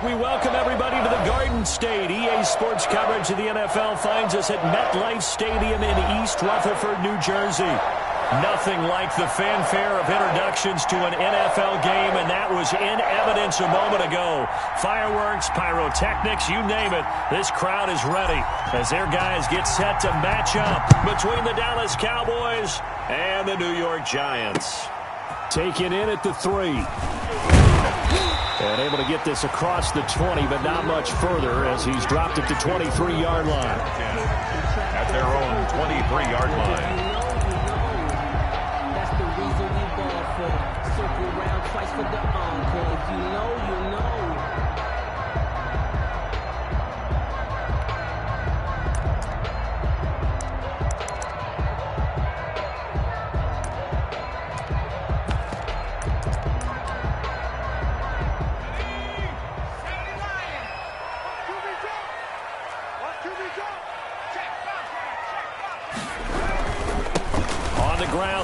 We welcome everybody to the Garden State. EA Sports coverage of the NFL finds us at MetLife Stadium in East Rutherford, New Jersey. Nothing like the fanfare of introductions to an NFL game, and that was in evidence a moment ago. Fireworks, pyrotechnics, you name it. This crowd is ready as their guys get set to match up between the Dallas Cowboys and the New York Giants. Taken in at the 3. And able to get this across the 20, but not much further as he's dropped it to 23-yard line. At their own 23-yard line. That's the reason we ball for. Circle around twice for the encore. If you know, you know.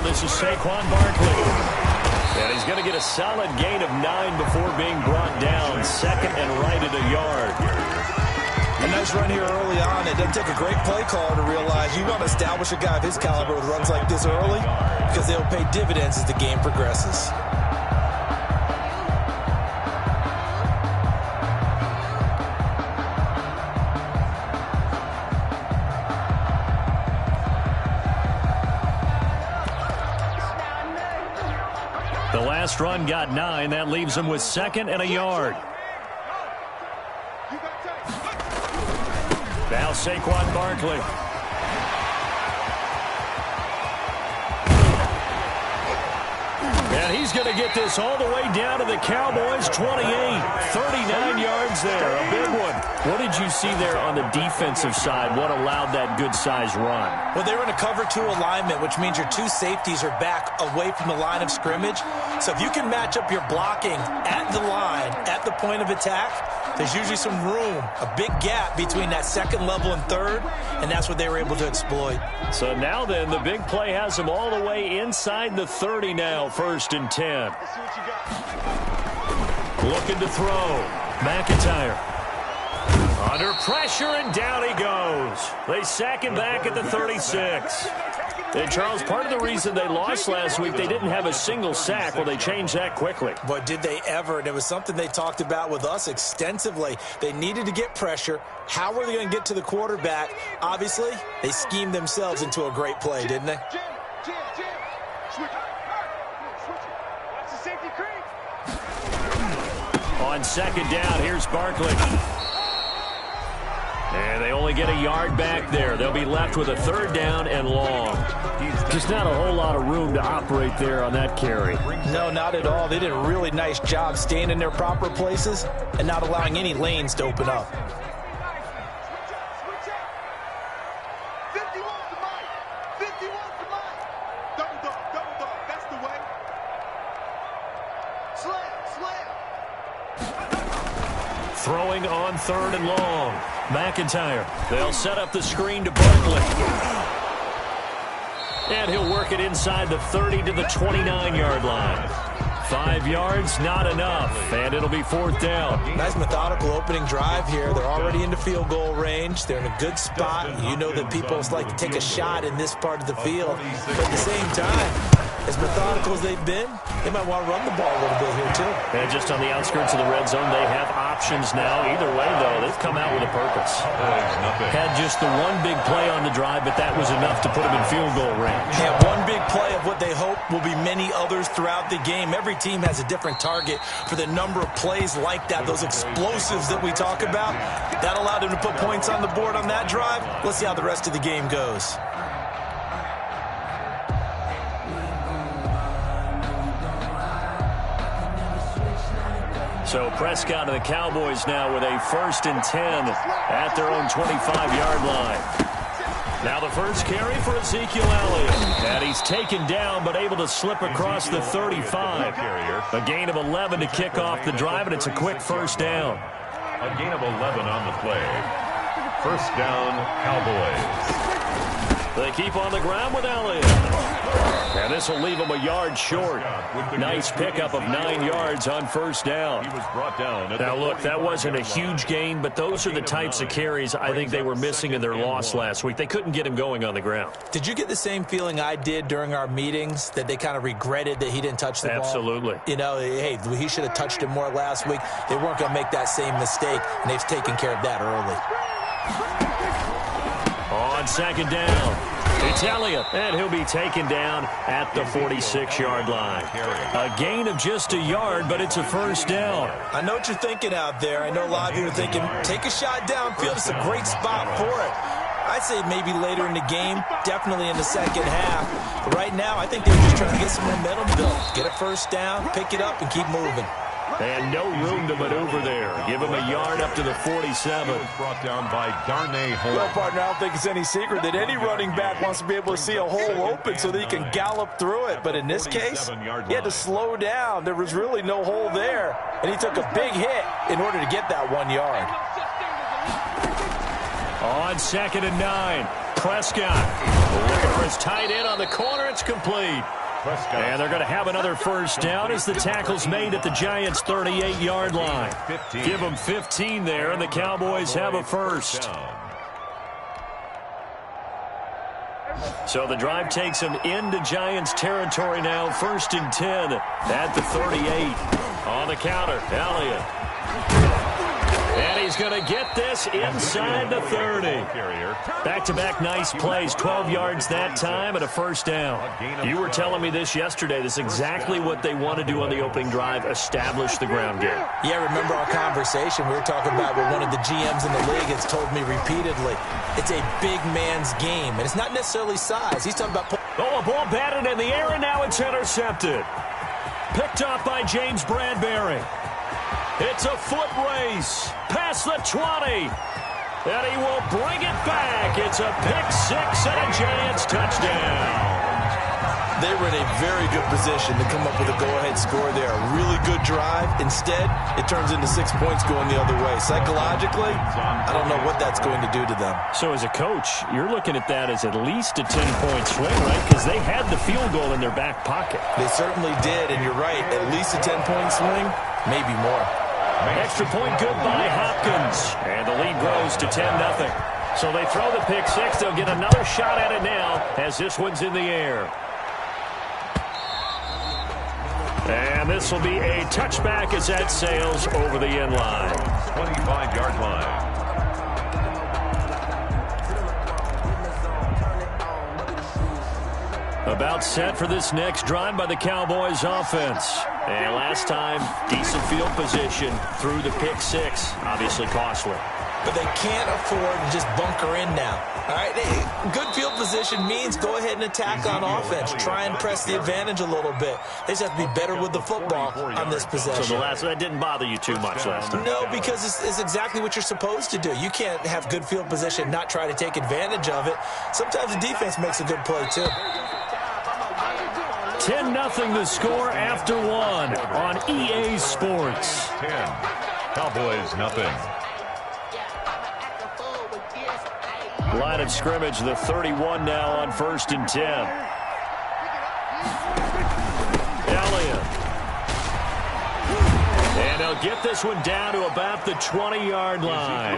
This is Saquon Barkley. And he's going to get a solid gain of 9 before being brought down. Second and right at a yard. A nice run here early on. It doesn't take a great play caller to realize you want to establish a guy of his caliber with runs like this early because they'll pay dividends as the game progresses. The last run got 9. That leaves him with second and a yard. Now Saquon Barkley. And he's going to get this all the way down to the Cowboys' 28. 39 yards there. A big one. What did you see there on the defensive side? What allowed that good-sized run? Well, they were in a cover 2 alignment, which means your 2 safeties are back away from the line of scrimmage. So if you can match up your blocking at the line, at the point of attack, there's usually some room, a big gap between that second level and third, and that's what they were able to exploit. So now then, the big play has them all the way inside the 30 now, 1st and 10. Looking to throw. McIntyre. Under pressure, and down he goes. They sack him back at the 36. And, Charles, part of the reason they lost last week, they didn't have a single sack. Well, they changed that quickly. But did they ever? And it was something they talked about with us extensively. They needed to get pressure. How were they going to get to the quarterback? Obviously, they schemed themselves into a great play, didn't they? On second down, here's Barkley. And they only get a yard back there. They'll be left with a 3rd down and long. Just not a whole lot of room to operate there on that carry. No, not at all. They did a really nice job staying in their proper places and not allowing any lanes to open up. Throwing on 3rd and long. McIntyre. They'll set up the screen to Barkley. And he'll work it inside the 30 to the 29-yard line. 5 yards, not enough, and it'll be 4th down. Nice methodical opening drive here. They're already into field goal range. They're in a good spot. You know that people like to take a shot in this part of the field. But at the same time, as methodical as they've been, they might want to run the ball a little bit here, too. And just on the outskirts of the red zone, they have options now. Either way, though, they've come out with a purpose. Had just the one big play on the drive, but that was enough to put them in field goal range. Yeah, one big play of what they hope will be many others throughout the game. Every team has a different target for the number of plays like that, those explosives that we talk about. That allowed them to put points on the board on that drive. Let's see how the rest of the game goes. So Prescott and the Cowboys now with a 1st and 10 at their own 25-yard line. Now the first carry for Ezekiel Elliott. And he's taken down but able to slip across the 35. A gain of 11 to kick off the drive, and it's a quick 1st down. A gain of 11 on the play. 1st down, Cowboys. The they keep on the ground with Elliott. And this will leave him a yard short. Nice pickup of 9 yards on first down. He was brought down. Now, look, that wasn't a huge gain, but those are the types of carries I think they were missing in their loss last week. They couldn't get him going on the ground. Did you get the same feeling I did during our meetings, that they kind of regretted that he didn't touch the ball? Absolutely. You know, hey, he should have touched it more last week. They weren't going to make that same mistake, and they've taken care of that early. On second down, it's Elliott, and he'll be taken down at the 46-yard line. A gain of just a yard, but it's a first down. I know what you're thinking out there. I know a lot of you are thinking, take a shot downfield. It's a great spot for it. I'd say maybe later in the game, definitely in the second half. But right now, I think they're just trying to get some momentum built. Get a first down, pick it up, and keep moving. And no room to maneuver there. Give him a yard up to the 47. Brought down by Darnay Hole. Well, partner, I don't think it's any secret that any running back wants to be able to see a hole open so that he can gallop through it. But in this case, he had to slow down. There was really no hole there. And he took a big hit in order to get that 1 yard. On second and 9, Prescott looking for his tight end on the corner. It's complete. And they're going to have another first down as the tackle's made at the Giants' 38-yard line. Give them 15 there, and the Cowboys have a first. So the drive takes them into Giants territory now. First and 10 at the 38. On the counter, Elliott. And he's going to get this inside the 30. Back-to-back nice plays, 12 yards that time and a first down. You were telling me this yesterday. This is exactly what they want to do on the opening drive, establish the ground game. Yeah, remember our conversation? We were talking about what one of the GMs in the league has told me repeatedly. It's a big man's game, and it's not necessarily size. He's talking about... Oh, a ball batted in the air, and now it's intercepted. Picked off by James Bradbury. It's a foot race past the 20. And he will bring it back. It's a pick-6 and a Giants touchdown. They were in a very good position to come up with a go-ahead score there. A really good drive. Instead, it turns into 6 points going the other way. Psychologically, I don't know what that's going to do to them. So as a coach, you're looking at that as at least a 10-point swing, right? Because they had the field goal in their back pocket. They certainly did, and you're right. At least a 10-point swing, maybe more. Extra point good by Hopkins. And the lead grows to 10-0. So they throw the pick-6. They'll get another shot at it now as this one's in the air. And this will be a touchback as that sails over the end line. 25-yard line. About set for this next drive by the Cowboys offense. And last time, decent field position through the pick-6. Obviously costly. But they can't afford to just bunker in now. All right, good field position means go ahead and attack on offense. Try and press the advantage a little bit. They just have to be better with the football on this possession. So that didn't bother you too much last time? No, because it's exactly what you're supposed to do. You can't have good field position and not try to take advantage of it. Sometimes the defense makes a good play, too. 10-0 the score after 1 on EA Sports. 10. Cowboys, nothing. Line of scrimmage, the 31 now on first and 10. Elliott. And they'll get this one down to about the 20-yard line.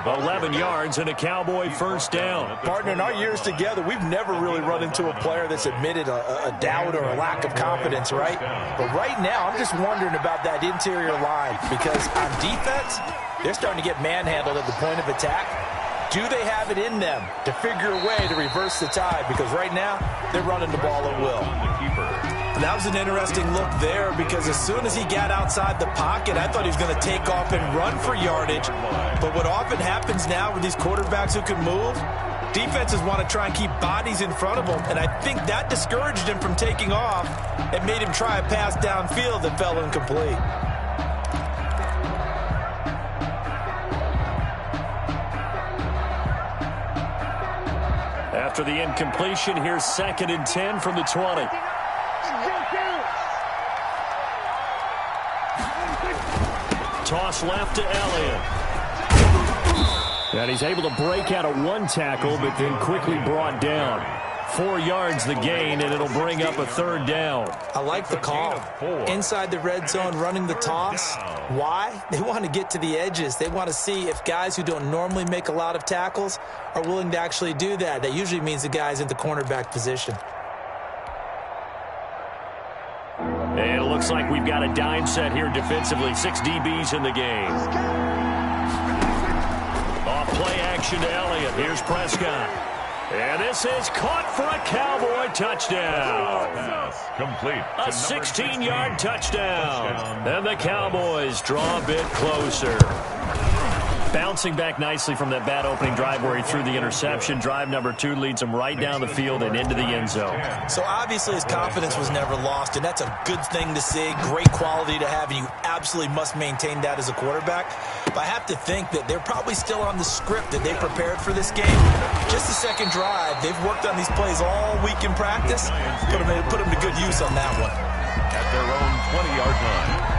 11 yards and a Cowboy first down. Partner, in our years together, we've never really run into a player that's admitted a doubt or a lack of confidence, right? But right now, I'm just wondering about that interior line because on defense, they're starting to get manhandled at the point of attack. Do they have it in them to figure a way to reverse the tide? Because right now, they're running the ball at will. That was an interesting look there because as soon as he got outside the pocket, I thought he was going to take off and run for yardage. But what often happens now with these quarterbacks who can move, defenses want to try and keep bodies in front of them. And I think that discouraged him from taking off and made him try a pass downfield that fell incomplete. After the incompletion, here's 2nd and 10 from the 20. Toss left to Elliott. And he's able to break out of one tackle, but then quickly brought down. 4 yards the gain, and it'll bring up a third down. I like the call. Inside the red zone, running the toss. Why? They want to get to the edges. They want to see if guys who don't normally make a lot of tackles are willing to actually do that. That usually means the guy's in the cornerback position. And it looks like we've got a dime set here defensively. 6 DBs in the game. Off play action to Elliott. Here's Prescott. And this is caught for a Cowboy touchdown. Complete. A 16-yard touchdown. And the Cowboys draw a bit closer. Bouncing back nicely from that bad opening drive where he threw the interception. Drive number 2 leads him right down the field and into the end zone. So obviously his confidence was never lost, and that's a good thing to see. Great quality to have, and you absolutely must maintain that as a quarterback. But I have to think that they're probably still on the script that they prepared for this game. Just the second drive. They've worked on these plays all week in practice. Put them to good use on that one. At their own 20-yard line.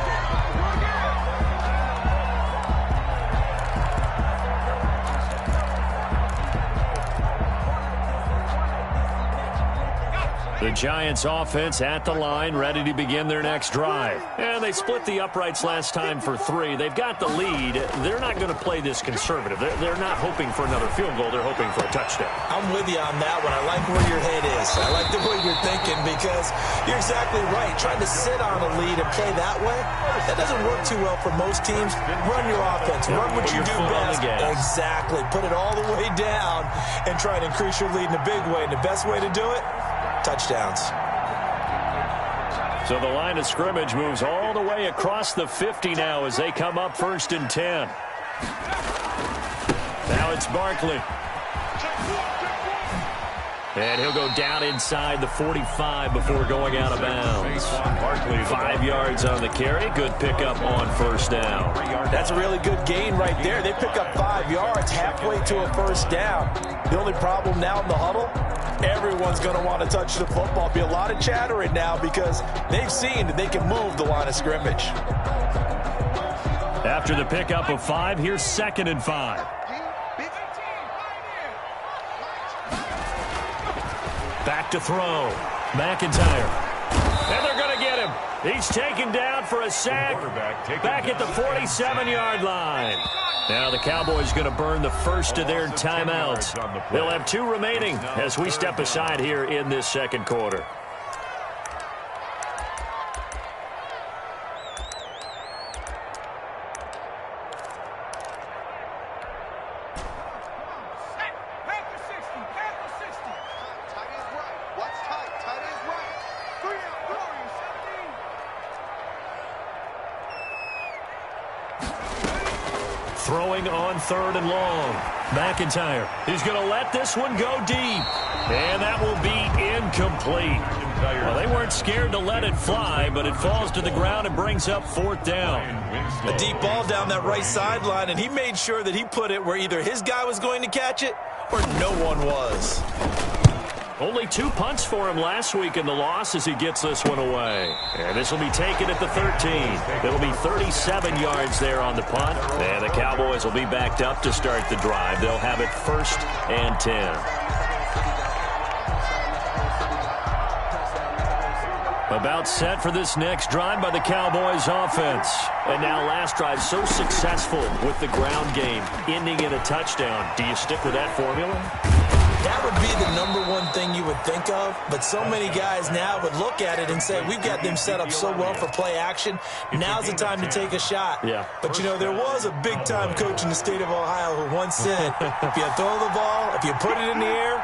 The Giants offense at the line, ready to begin their next drive. And they split the uprights last time for 3. They've got the lead. They're not going to play this conservative. They're not hoping for another field goal. They're hoping for a touchdown. I'm with you on that one. I like where your head is. I like the way you're thinking because you're exactly right. Trying to sit on a lead and play that way, that doesn't work too well for most teams. Run your offense. Run what you do best. Exactly. Put it all the way down and try to increase your lead in a big way. And the best way to do it, touchdowns. So the line of scrimmage moves all the way across the 50 now as they come up 1st and 10. Now it's Barkley. And he'll go down inside the 45 before going out of bounds. 5 yards on the carry. Good pickup on 1st down. That's a really good gain right there. They pick up 5 yards halfway to a 1st down. The only problem now in the huddle, everyone's going to want to touch the football. Be a lot of chattering now because they've seen that they can move the line of scrimmage. After the pickup of 5, here's 2nd and 5. Back to throw. McIntyre. And they're going to get him. He's taken down for a sack. Back at the 47-yard line. Now the Cowboys going to burn the first of their timeouts. They'll have 2 remaining as we step aside here in this 2nd quarter. Throwing on 3rd and long. McIntyre. He's going to let this one go deep. And that will be incomplete. Well, they weren't scared to let it fly, but it falls to the ground and brings up 4th down. A deep ball down that right sideline, and he made sure that he put it where either his guy was going to catch it or no one was. Only 2 punts for him last week in the loss as he gets this one away. And this will be taken at the 13. It'll be 37 yards there on the punt. And the Cowboys will be backed up to start the drive. They'll have it 1st and 10. About set for this next drive by the Cowboys offense. And now last drive so successful with the ground game, ending in a touchdown. Do you stick with that formula? That would be the #1 thing you would think of, but so many guys now would look at it and say, we've got them set up so well for play action. Now's the time to take a shot. Yeah. But, you know, there was a big-time coach in the state of Ohio who once said, if you throw the ball, if you put it in the air,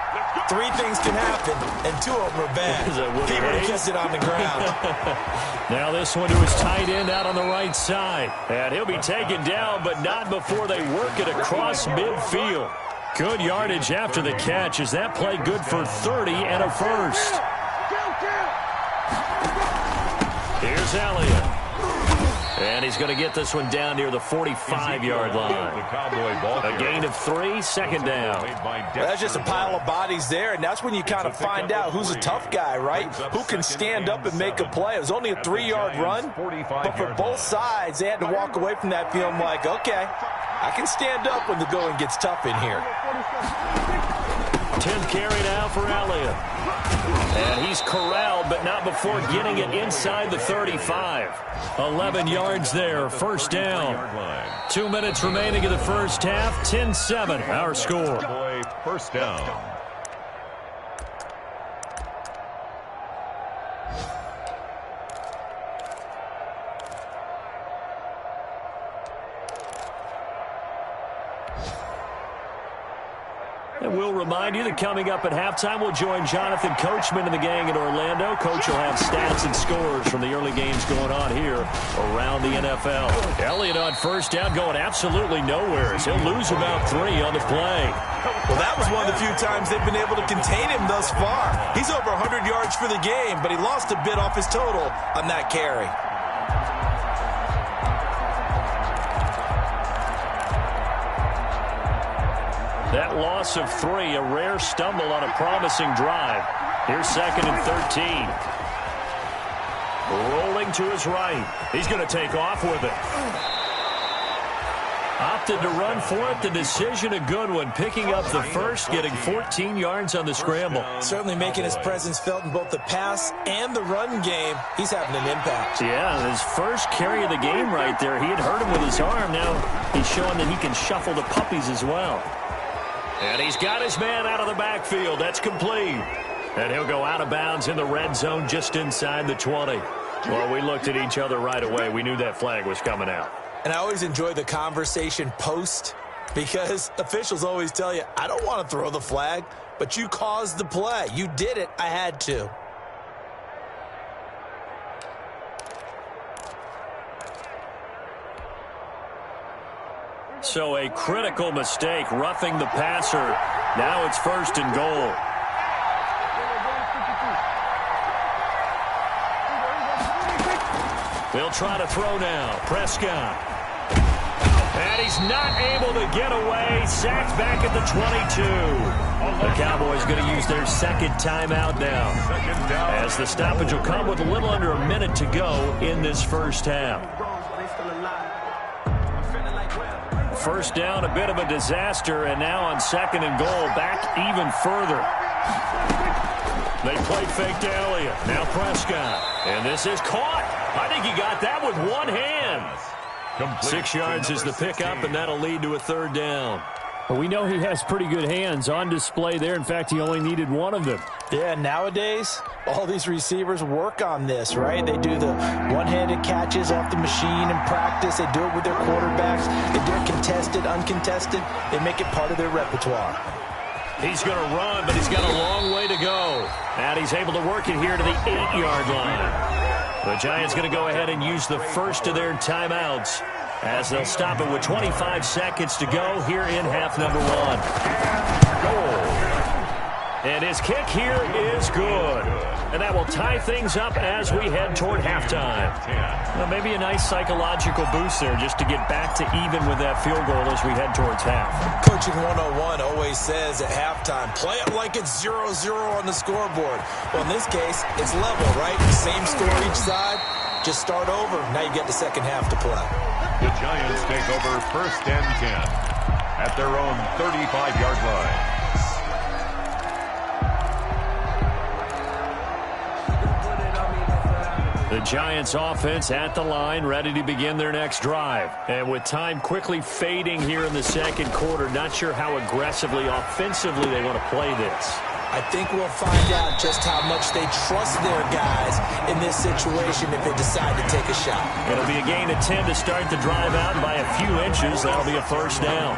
3 things can happen, and 2 of them are bad. He would have kept it on the ground. Now this one to his tight end out on the right side. And he'll be taken down, but not before they work it across midfield. Good yardage after the catch. Is that play good for 30 and a first? Here's Elliott. And he's going to get this one down near the 45-yard line. A gain of 3, 2nd down. That's just a pile of bodies there, and that's when you kind of find out who's a tough guy, right? Who can stand up and make a play. It was only a 3-yard run, but for both sides, they had to walk away from that feeling like, okay, I can stand up when the going gets tough in here. 10th carry now for Elliott. And he's corralled, but not before getting it inside the 35. 11 yards there, first down. 2 minutes remaining in the first half, 10-7, our score. First down. And we'll remind you that coming up at halftime, we'll join Jonathan Coachman and the gang in Orlando. Coach will have stats and scores from the early games going on here around the NFL. Elliott on first down going absolutely nowhere. He'll lose about 3 on the play. Well, that was one of the few times they've been able to contain him thus far. He's over 100 yards for the game, but he lost a bit off his total on that carry. That loss of 3, a rare stumble on a promising drive. Here's 2nd and 13. Rolling to his right. He's going to take off with it. Opted to run for it. The decision a good one. Picking up the first, getting 14 yards on the scramble. Certainly making his presence felt in both the pass and the run game. He's having an impact. Yeah, his first carry of the game right there. He had hurt him with his arm. Now he's showing that he can shuffle the puppies as well. And he's got his man out of the backfield. That's complete. And he'll go out of bounds in the red zone just inside the 20. Well, we looked at each other right away. We knew that flag was coming out. And I always enjoy the conversation post because officials always tell you, I don't want to throw the flag, but you caused the play. You did it. I had to. So a critical mistake, roughing the passer. Now it's 1st and goal. They'll try to throw now. Prescott. And he's not able to get away. Sacked back at the 22. The Cowboys going to use their 2nd timeout now, as the stoppage will come with a little under a minute to go in this first half. First down, a bit of a disaster, and now on 2nd and goal, back even further. They play fake to Elliott. Now Prescott. And this is caught. I think he got that with one hand. 6 yards is the pickup, and that'll lead to a 3rd down. Well, we know he has pretty good hands on display there. In fact, he only needed one of them. Yeah, nowadays, all these receivers work on this, right? They do the one-handed catches off the machine in practice. They do it with their quarterbacks. They do it contested, uncontested. They make it part of their repertoire. He's going to run, but he's got a long way to go. And he's able to work it here to the 8-yard line. The Giants going to go ahead and use the first of their timeouts, as they'll stop it with 25 seconds to go here in half number 1. And his kick here is good. And that will tie things up as we head toward halftime. Well, maybe a nice psychological boost there just to get back to even with that field goal as we head towards half. Coaching 101 always says at halftime, play it like it's 0-0 on the scoreboard. Well, in this case, it's level, right? Same score each side. Just start over. Now you get the second half to play. The Giants take over 1st and 10 at their own 35-yard line. The Giants offense at the line, ready to begin their next drive. And with time quickly fading here in the 2nd quarter, not sure how aggressively, offensively they want to play this. I think we'll find out just how much they trust their guys in this situation if they decide to take a shot. It'll be a gain of 10 to start the drive out by a few inches. That'll be a 1st down.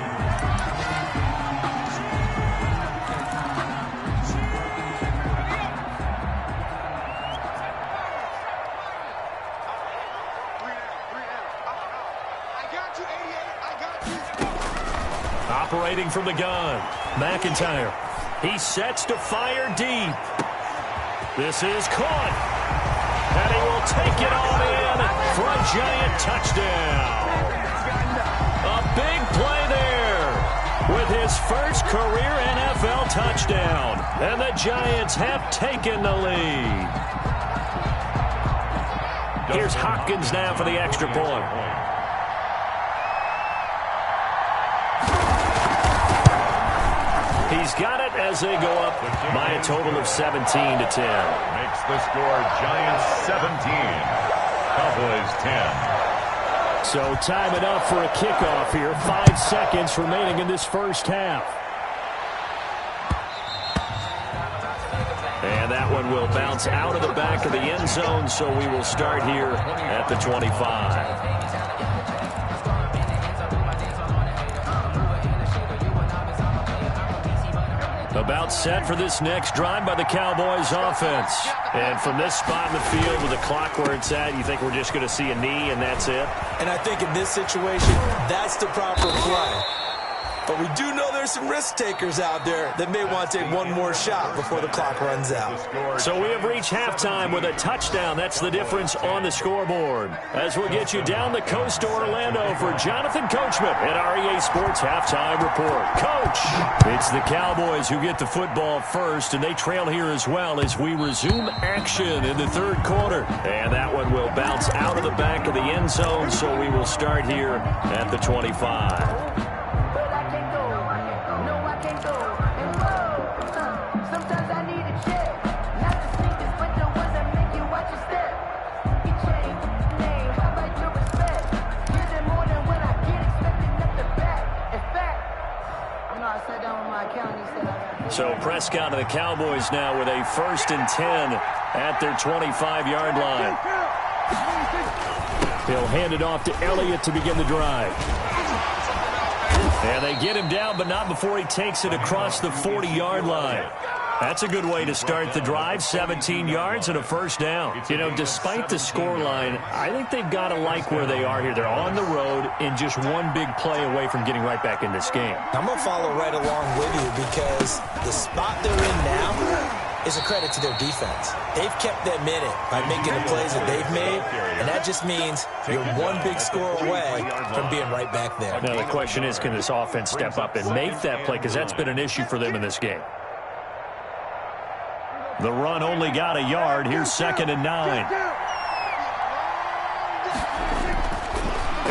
Operating from the gun, McIntyre. He sets to fire deep. This is caught. And he will take it on in for a Giant touchdown. A big play there with his first career NFL touchdown. And the Giants have taken the lead. Here's Hopkins now for the extra point. He's got it as they go up by a total of 17-10. Makes the score Giants 17, Cowboys 10. So time enough for a kickoff here. 5 seconds remaining in this first half. And that one will bounce out of the back of the end zone, so we will start here at the 25. About set for this next drive by the Cowboys offense. And from this spot in the field with the clock where it's at, you think we're just going to see a knee and that's it? And I think in this situation, that's the proper play. But we do know there's some risk takers out there that may want to take one more shot before the clock runs out. So we have reached halftime with a touchdown. That's the difference on the scoreboard. As we'll get you down the coast to Orlando for Jonathan Coachman at our EA Sports Halftime Report. Coach, it's the Cowboys who get the football first, and they trail here as well as we resume action in the third quarter. And that one will bounce out of the back of the end zone, so we will start here at the 25. So Prescott and the Cowboys now with a 1st and 10 at their 25-yard line. He'll hand it off to Elliott to begin the drive. And they get him down, but not before he takes it across the 40-yard line. That's a good way to start the drive, 17 yards and a first down. You know, despite the scoreline, I think they've got to like where they are here. They're on the road and just one big play away from getting right back in this game. I'm going to follow right along with you because the spot they're in now is a credit to their defense. They've kept them in it by making the plays that they've made, and that just means you're one big score away from being right back there. Now, the question is, can this offense step up and make that play? Because that's been an issue for them in this game. The run only got a yard. Here's 2nd and 9.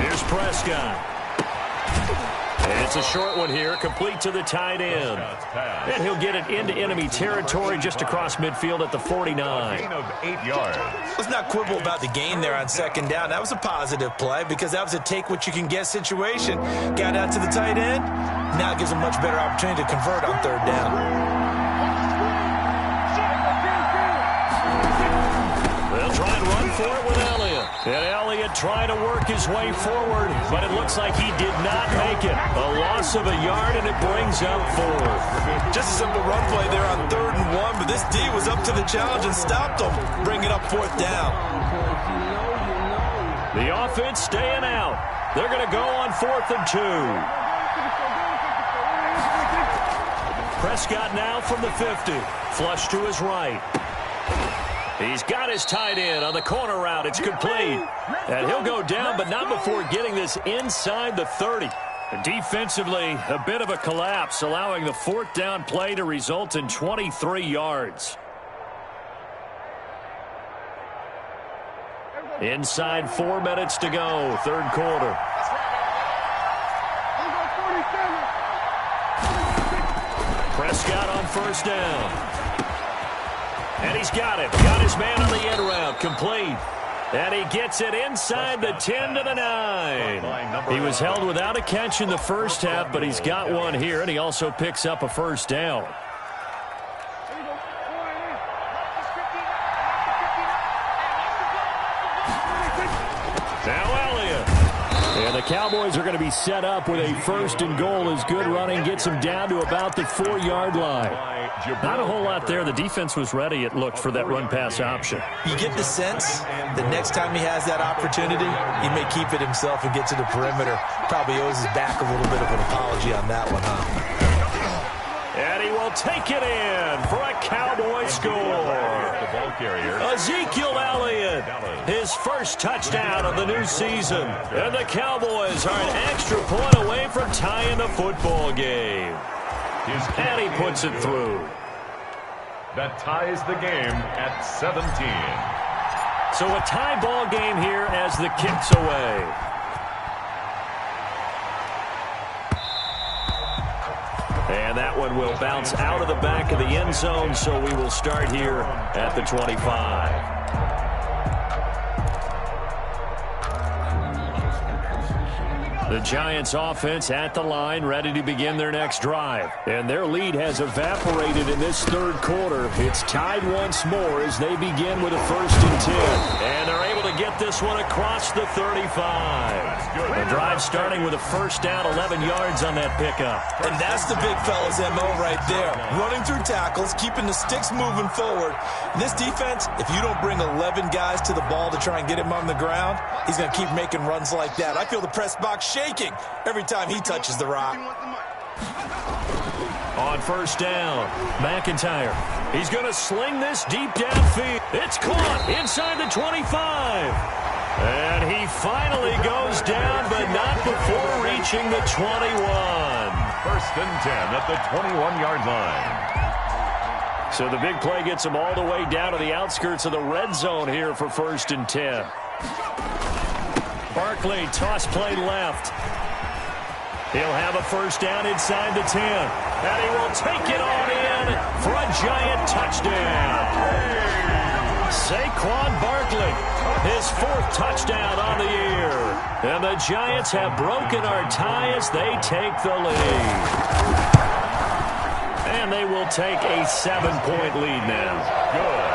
Here's Prescott. And it's a short one here, complete to the tight end. And he'll get it into enemy territory just across midfield at the 49. Gain of 8 yards. Let's not quibble about the gain there on 2nd down. That was a positive play because that was a take-what-you-can-get situation. Got out to the tight end. Now it gives them a much better opportunity to convert on 3rd down. They'll try and run for it with Elliott. And Elliott trying to work his way forward, but it looks like he did not make it. A loss of a yard, and it brings up 4th. Just a simple run play there on 3rd and 1, but this D was up to the challenge and stopped them, bringing up 4th down. The offense staying out. They're going to go on 4th and 2. Prescott now from the 50. Flush to his right. He's got his tight end on the corner route. It's complete. And he'll go down, but not before getting this inside the 30. Defensively, a bit of a collapse, allowing the 4th down play to result in 23 yards. Inside 4 minutes to go, 3rd quarter. Prescott on 1st down. And he's got it. Got his man on the end route. Complete. And he gets it inside the 10 to the 9. He was held without a catch in the first half, but he's got one here, and he also picks up a 1st down. Now Elliott. And the Cowboys are going to be set up with a 1st and goal as good running gets him down to about the 4-yard line. Not a whole lot there. The defense was ready, it looked, for that run-pass option. You get the sense that next time he has that opportunity, he may keep it himself and get to the perimeter. Probably owes his back a little bit of an apology on that one, huh? And he will take it in for a Cowboy score. Ezekiel Elliott, his 1st touchdown of the new season. And the Cowboys are an extra point away from tying the football game. And he puts it through. That ties the game at 17. So a tie ball game here as the kick's away. And And that one will bounce out of the back of the end zone, so we will start here at the 25. The Giants offense at the line, ready to begin their next drive. And their lead has evaporated in this third quarter. It's tied once more as they begin with a 1st and 10. And they're able to get this one across the 35. The drive starting with a 1st down, 11 yards on that pickup. And that's the big fella's MO right there. Running through tackles, keeping the sticks moving forward. This defense, if you don't bring 11 guys to the ball to try and get him on the ground, he's going to keep making runs like that. I feel the press box shaking every time he touches the rock. On 1st down, McIntyre. He's going to sling this deep downfield. It's caught inside the 25. And he finally goes down, but not before reaching the 21. 1st and 10 at the 21-yard line. So the big play gets him all the way down to the outskirts of the red zone here for 1st and 10. Barkley, toss play left. He'll have a 1st down inside the 10. And he will take it on in for a Giant touchdown. Saquon Barkley, his 4th touchdown on the year. And the Giants have broken our tie as they take the lead. And they will take a 7-point lead now. Good.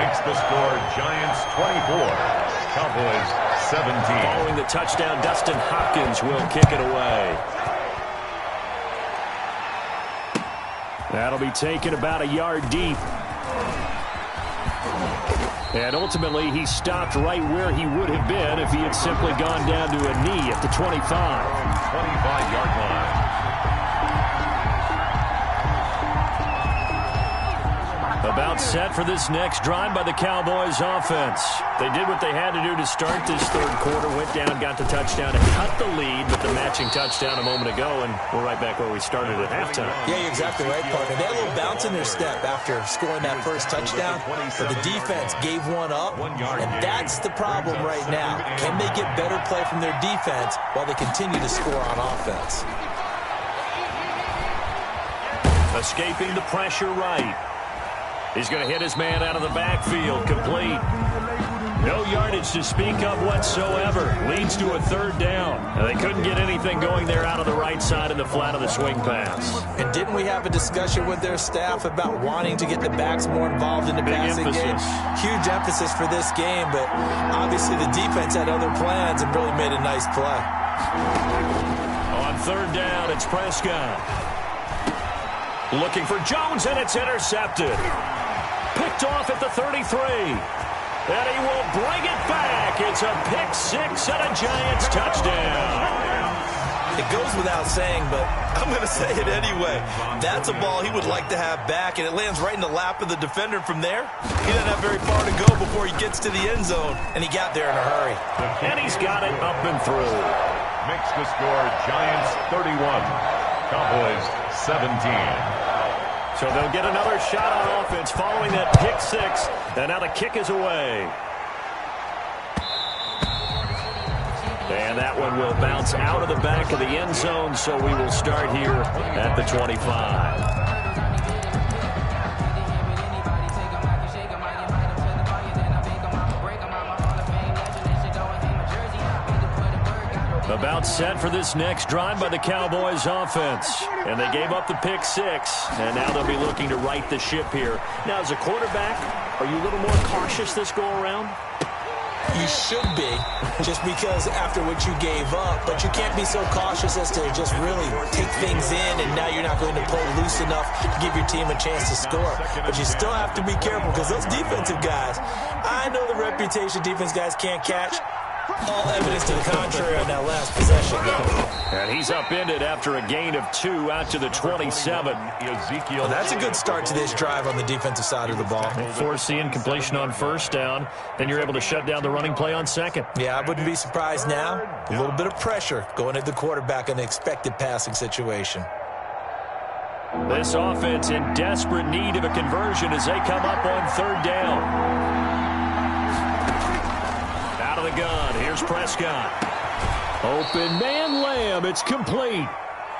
Makes the score Giants 24, Cowboys 17. Following the touchdown, Dustin Hopkins will kick it away. That'll be taken about a yard deep. And ultimately, he stopped right where he would have been if he had simply gone down to a knee at the 25. 25-yard line. About set for this next drive by the Cowboys offense. They did what they had to do to start this third quarter, went down, got the touchdown, and cut the lead with the matching touchdown a moment ago, and we're right back where we started at halftime. Yeah, you're exactly right, partner. They had a little bounce in their step after scoring that 1st touchdown, but the defense gave one up, and that's the problem right now. Can they get better play from their defense while they continue to score on offense? Escaping the pressure right. He's going to hit his man out of the backfield. Complete. No yardage to speak of whatsoever. Leads to a 3rd down. And they couldn't get anything going there out of the right side in the flat of the swing pass. And didn't we have a discussion with their staff about wanting to get the backs more involved in the passing game? Huge emphasis for this game, but obviously the defense had other plans and really made a nice play. On 3rd down, it's Prescott. Looking for Jones, and it's intercepted. Picked off at the 33. And he will bring it back. It's a pick-6 and a Giants touchdown. It goes without saying, but I'm going to say it anyway. That's a ball he would like to have back, and it lands right in the lap of the defender from there. He doesn't have very far to go before he gets to the end zone, and he got there in a hurry. And he's got it up and through. Makes the score Giants 31, Cowboys 17. So they'll get another shot on offense following that pick-6, and now the kick is away. And that one will bounce out of the back of the end zone, so we will start here at the 25. About set for this next drive by the Cowboys offense. And they gave up the pick-6, and now they'll be looking to right the ship here. Now, as a quarterback, are you a little more cautious this go-around? You should be, just because after what you gave up, but you can't be so cautious as to just really take things in, and now you're not going to play loose enough to give your team a chance to score. But you still have to be careful, because those defensive guys, I know the reputation defense guys can't catch. All evidence to the contrary on that last possession. And he's upended after a gain of 2 out to the 27. Well, that's a good start to this drive on the defensive side of the ball. Foreseeing completion on 1st down, then you're able to shut down the running play on 2nd. Yeah, I wouldn't be surprised now. A little bit of pressure going at the quarterback in the expected passing situation. This offense in desperate need of a conversion as they come up on 3rd down. The gun. Here's Prescott. Open man, Lamb. It's complete.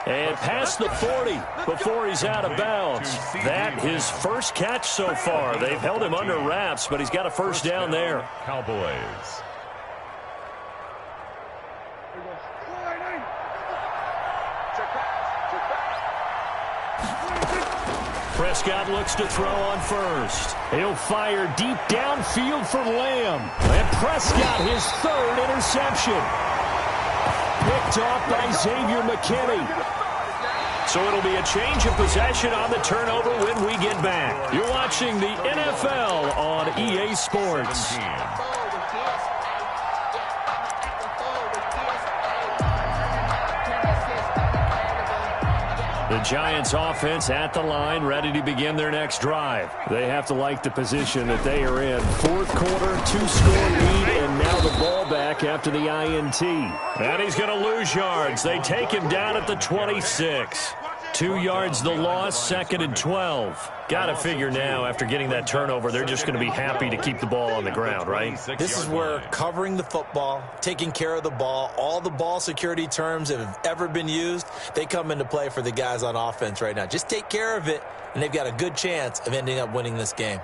And past the 40 before he's out of bounds. That his first catch so far. They've held him under wraps, but he's got a first down there. Cowboys. Prescott looks to throw on first. He'll fire deep downfield for Lamb. And Prescott, his third interception. Picked off by Xavier McKinney. So it'll be a change of possession on the turnover when we get back. You're watching the NFL on EA Sports. The Giants offense at the line, ready to begin their next drive. They have to like the position that they are in. Fourth quarter, 2-score lead, and now the ball back after the INT. And he's going to lose yards. They take him down at the 26. 2 yards the loss, 2nd and 12. Got to figure now, after getting that turnover, they're just going to be happy to keep the ball on the ground, right? This is where covering the football, taking care of the ball, all the ball security terms that have ever been used, they come into play for the guys on offense right now. Just take care of it, and they've got a good chance of ending up winning this game.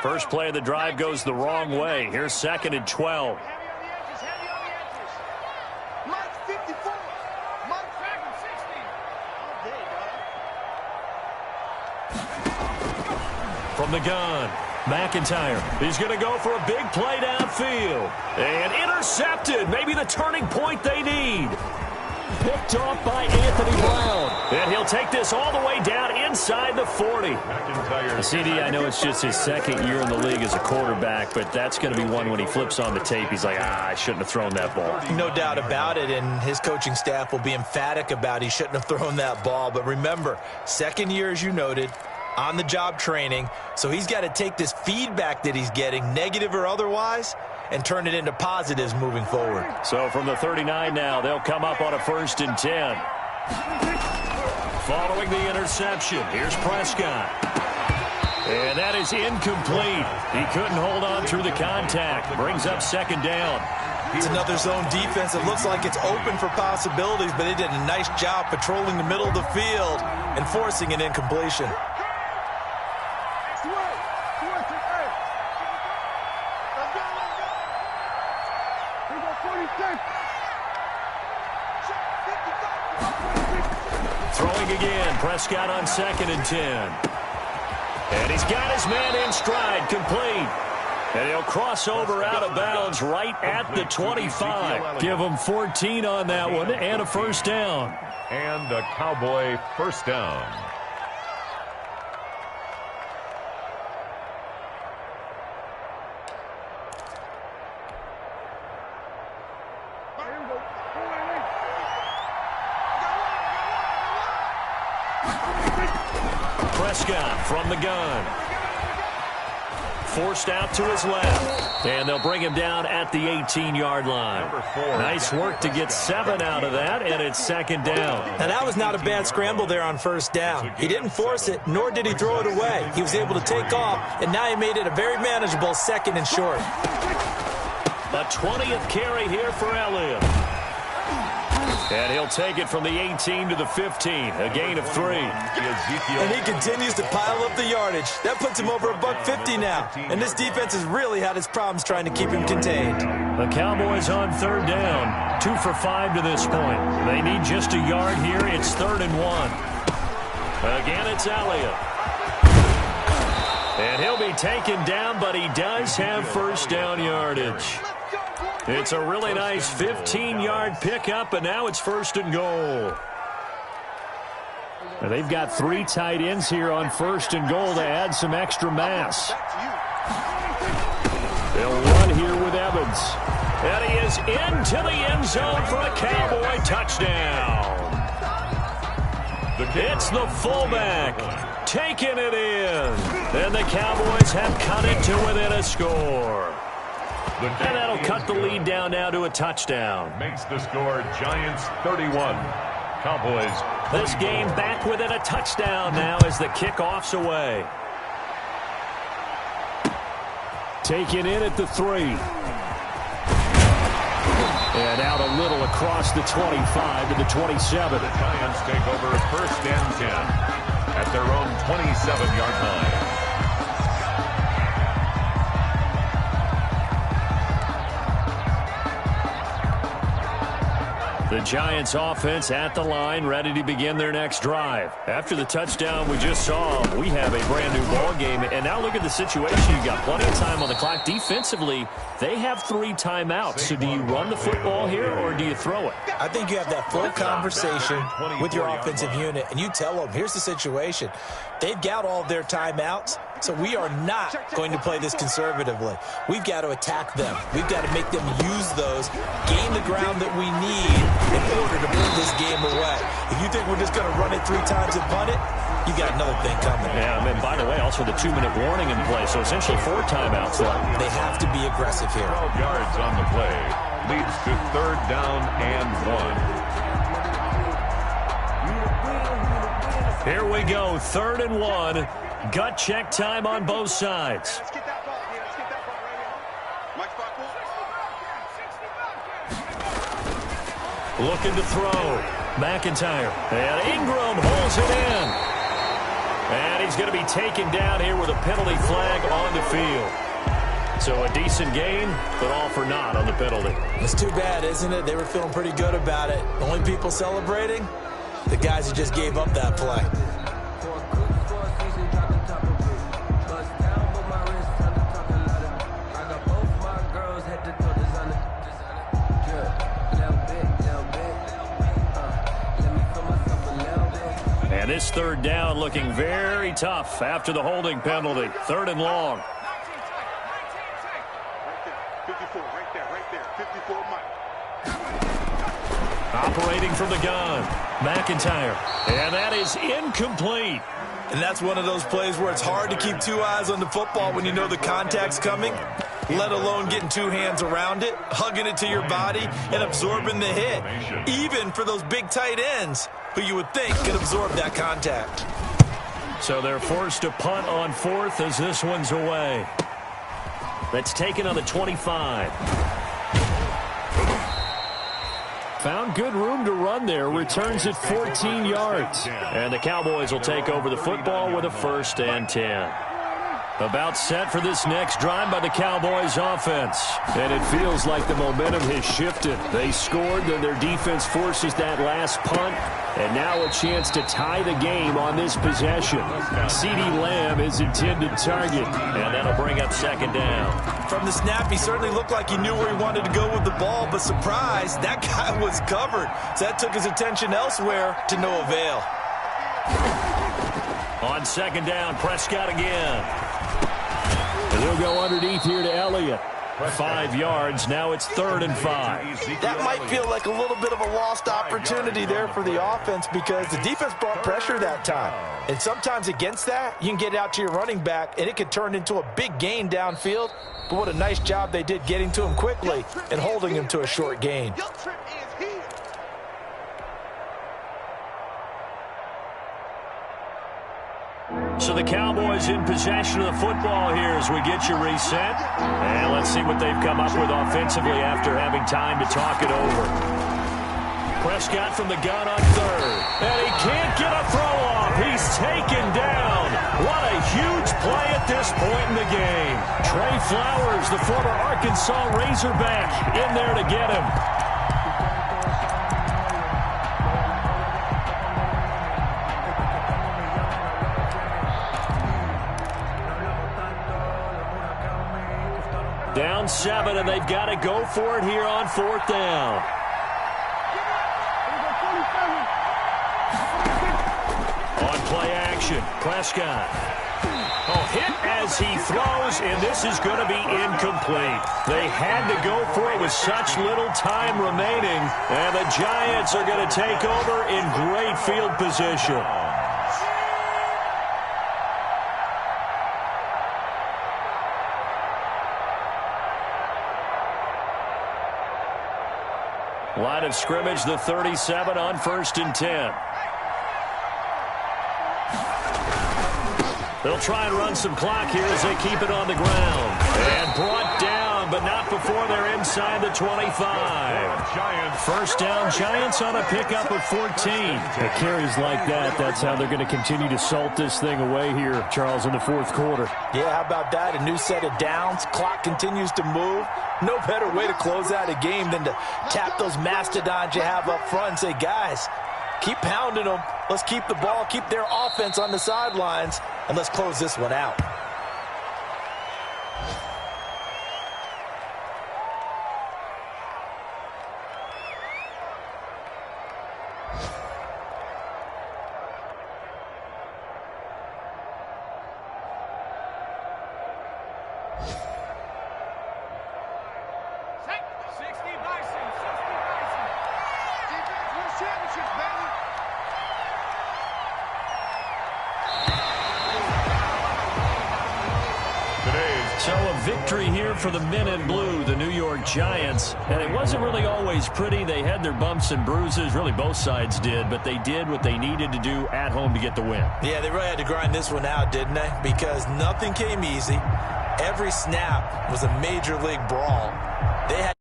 First play of the drive goes the wrong way. Here's 2nd and 12. From the gun, McIntyre. He's going to go for a big play downfield. And intercepted. Maybe the turning point they need. Picked off by Anthony Brown. And he'll take this all the way down inside the 40. CD, I know it's just his second year in the league as a quarterback, but that's going to be one when he flips on the tape. He's like, I shouldn't have thrown that ball. No doubt about it, and his coaching staff will be emphatic about he shouldn't have thrown that ball. But remember, second year, as you noted, on-the-job training, so he's got to take this feedback that he's getting, negative or otherwise, and turn it into positives moving forward. So from the 39 now, they'll come up on a 1st and 10. Following the interception, here's Prescott. And that is incomplete. He couldn't hold on through the contact. Brings up 2nd down. It's another zone defense. It looks like it's open for possibilities, but they did a nice job patrolling the middle of the field and forcing an incompletion. Throwing again, Prescott on 2nd and 10. And he's got his man in stride, complete. And he'll cross over out of bounds right at the 25. Give him 14 on that one and a 1st down. And a Cowboy 1st down. Prescott from the gun. Forced out to his left. And they'll bring him down at the 18-yard line. Nice work to get 7 out of that, and it's 2nd down. Now, that was not a bad scramble there on 1st down. He didn't force it, nor did he throw it away. He was able to take off, and now he made it a very manageable 2nd and short. The 20th carry here for Elliott. And he'll take it from the 18 to the 15, a gain of 3. And he continues to pile up the yardage. That puts him over $150 now. And this defense has really had its problems trying to keep him contained. The Cowboys on 3rd down, 2 for 5 to this point. They need just a yard here. It's 3rd and 1. Again, it's Elliott. And he'll be taken down, but he does have 1st down yardage. It's a really nice 15-yard pickup, and now it's 1st and goal. And they've got 3 tight ends here on 1st and goal to add some extra mass. They'll run here with Evans. And he is into the end zone for a Cowboy touchdown. It's the fullback taking it in. And the Cowboys have cut it to within a score. And that'll cut the lead down now to a touchdown. Makes the score Giants 31. Cowboys. This game back within a touchdown now as the kickoff's away. Taken in at the 3. And out a little across the 25 to the 27. The Giants take over first and 10 at their own 27-yard line. The Giants offense at the line, ready to begin their next drive. After the touchdown we just saw, we have a brand new ball game. And now look at the situation. You've got plenty of time on the clock. Defensively, they have 3 timeouts. So do you run the football here or do you throw it? I think you have that full conversation with your offensive unit, and you tell them, here's the situation. They've got all of their timeouts, so we are not going to play this conservatively. We've got to attack them. We've got to make them use those, gain the ground that we need in order to put this game away. If you think we're just going to run it 3 times and punt it, you got another thing coming. Yeah, and by the way, also the 2-minute warning in play, so essentially 4 timeouts left. They have to be aggressive here. 12 yards on the play. Leads to 3rd down and 1. Here we go, 3rd and 1. Gut check time on both sides. Let's get that ball here. Let's get that ball right here. Looking to throw. McIntyre. And Ingram holds it in. And he's going to be taken down here with a penalty flag on the field. So a decent gain, but all for naught on the penalty. It's too bad, isn't it? They were feeling pretty good about it. The only people celebrating, the guys who just gave up that play. And this 3rd down looking very tough after the holding penalty. 3rd and long. 54, right there, 54 Mike. Operating from the gun, McIntyre. And that is incomplete. And that's one of those plays where it's hard to keep 2 eyes on the football when you know the contact's coming, let alone getting 2 hands around it, hugging it to your body, and absorbing the hit. Even for those big tight ends who you would think could absorb that contact. So they're forced to punt on 4th as this one's away. That's taken on the 25. Found good room to run there. Returns at 14 yards. And the Cowboys will take over the football with a 1st and 10. About set for this next drive by the Cowboys offense. And it feels like the momentum has shifted. They scored, then their defense forces that last punt. And now a chance to tie the game on this possession. CeeDee Lamb is intended target. And that'll bring up 2nd down. From the snap, he certainly looked like he knew where he wanted to go with the ball, but surprise, that guy was covered. So that took his attention elsewhere to no avail. On 2nd down, Prescott again. And they'll go underneath here to Elliott. 5 yards. Now it's 3rd and 5. That might feel like a little bit of a lost opportunity there for the offense because the defense brought pressure that time. And sometimes against that, you can get out to your running back, and it could turn into a big gain downfield. But what a nice job they did getting to him quickly and holding him to a short gain. So the Cowboys in possession of the football here as we get you reset. And let's see what they've come up with offensively after having time to talk it over. Prescott from the gun on 3rd. And he can't get a throw off. He's taken down. What a huge play at this point in the game. Trey Flowers, the former Arkansas Razorback, in there to get him. Down 7, and they've got to go for it here on 4th down. On play action, Prescott. Oh, hit as he throws, and this is going to be incomplete. They had to go for it with such little time remaining, and the Giants are going to take over in great field position. Line of scrimmage, the 37 on 1st and 10. They'll try and run some clock here as they keep it on the ground. And brought down, but not before they're inside the 25. First down, Giants on a pickup of 14. It carries like that. That's how they're going to continue to salt this thing away here, Charles, in the fourth quarter. Yeah, how about that? A new set of downs. Clock continues to move. No better way to close out a game than to tap those mastodons you have up front and say, guys, keep pounding them. Let's keep the ball, keep their offense on the sidelines, and let's close this one out. So a victory here for the men in blue, the New York Giants. And it wasn't really always pretty. They had their bumps and bruises. Really, both sides did. But they did what they needed to do at home to get the win. Yeah, they really had to grind this one out, didn't they? Because nothing came easy. Every snap was a major league brawl. They had